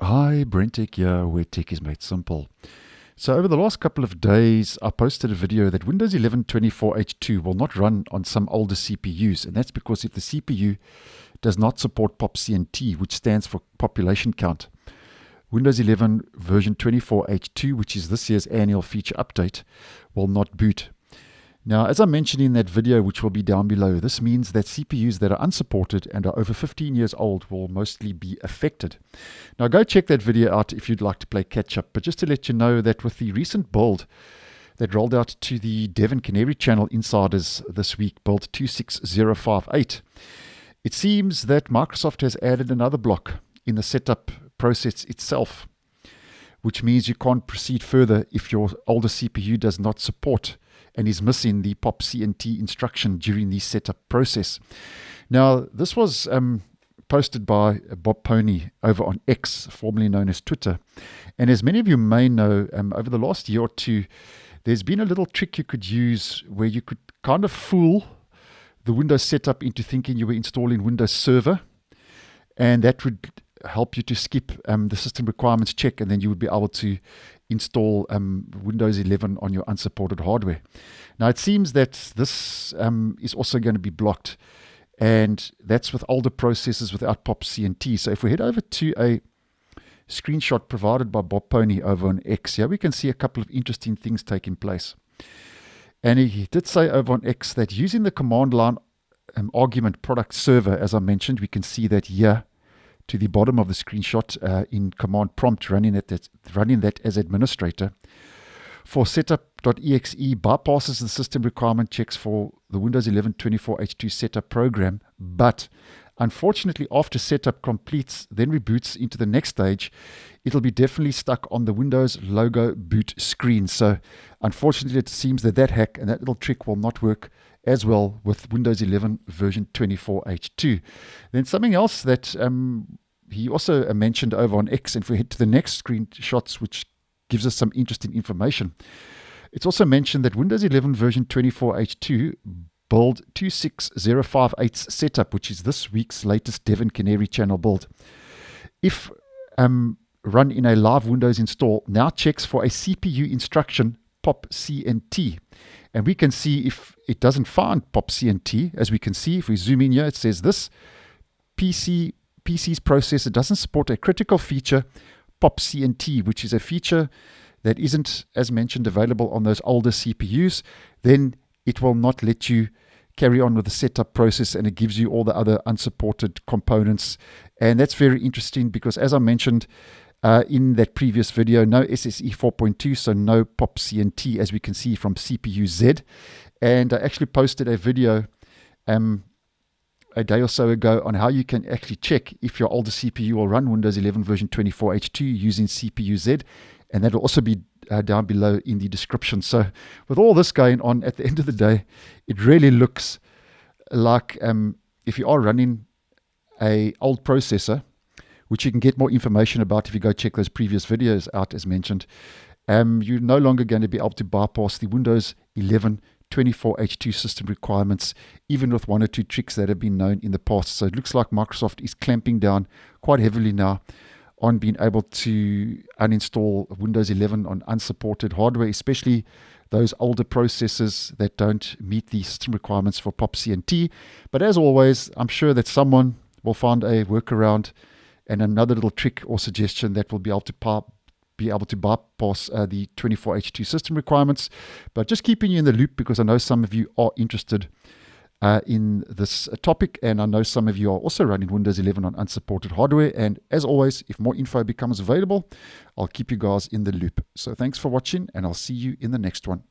Hi, BrenTech here, where tech is made simple. So over the last couple of days, I posted a video that Windows 11 24H2 will not run on some older CPUs, and that's because if the CPU does not support POP-CNT, which stands for population count, Windows 11 version 24H2, which is this year's annual feature update, will not boot. Now, as I mentioned in that video, which will be down below, this means that CPUs that are unsupported and are over 15 years old will mostly be affected. Now, go check that video out if you'd like to play catch-up. But just to let you know that with the recent build that rolled out to the Dev and Canary channel insiders this week, build 26058, it seems that Microsoft has added another block in the setup process itself, which means you can't proceed further if your older CPU does not support and is missing the POP-CNT instruction during the setup process. Now, this was posted by Bob Pony over on X, formerly known as Twitter. And as many of you may know, over the last year or two, there's been a little trick you could use where you could kind of fool the Windows setup into thinking you were installing Windows Server, and that would help you to skip the system requirements check, and then you would be able to install Windows 11 on your unsupported hardware. Now, it seems that this is also going to be blocked, and that's with older processors without POP-CNT. So if we head over to a screenshot provided by Bob Pony over on X, here we can see a couple of interesting things taking place. And he did say over on X that using the command line argument product server, as I mentioned, we can see that here to the bottom of the screenshot in command prompt, running that as administrator. For setup.exe bypasses the system requirement checks for the Windows 11 24H2 setup program, but unfortunately after setup completes, then reboots into the next stage, it'll be definitely stuck on the Windows logo boot screen. So unfortunately it seems that hack and that little trick will not work as well with Windows 11 version 24H2. Then something else that he also mentioned over on X, and if we head to the next screenshots, which gives us some interesting information, it's also mentioned that Windows 11 version 24H2 build 26058 setup, which is this week's latest Dev and Canary channel build, if run in a live Windows install, now checks for a CPU instruction POP-CNT. And we can see if it doesn't find POP-CNT, as we can see, if we zoom in here, it says this PC's processor doesn't support a critical feature, POP-CNT, which is a feature that isn't, as mentioned, available on those older CPUs. Then it will not let you carry on with the setup process, and it gives you all the other unsupported components. And that's very interesting because, as I mentioned in that previous video, no SSE 4.2, so no POP-CNT, as we can see from CPU Z. And I actually posted a video a day or so ago on how you can actually check if your older CPU will run Windows 11 version 24H2 using CPU Z, and that will also be down below in the description. So with all this going on, at the end of the day, it really looks like if you are running a old processor, which you can get more information about if you go check those previous videos out as mentioned, you're no longer going to be able to bypass the Windows 11 24H2 system requirements, even with one or two tricks that have been known in the past. So it looks like Microsoft is clamping down quite heavily now on being able to uninstall Windows 11 on unsupported hardware, especially those older processors that don't meet the system requirements for POP-CNT. But as always, I'm sure that someone will find a workaround and another little trick or suggestion that will be able to bypass the 24H2 system requirements. But just keeping you in the loop, because I know some of you are interested in this topic, and I know some of you are also running Windows 11 on unsupported hardware. And as always, if more info becomes available, I'll keep you guys in the loop. So thanks for watching, and I'll see you in the next one.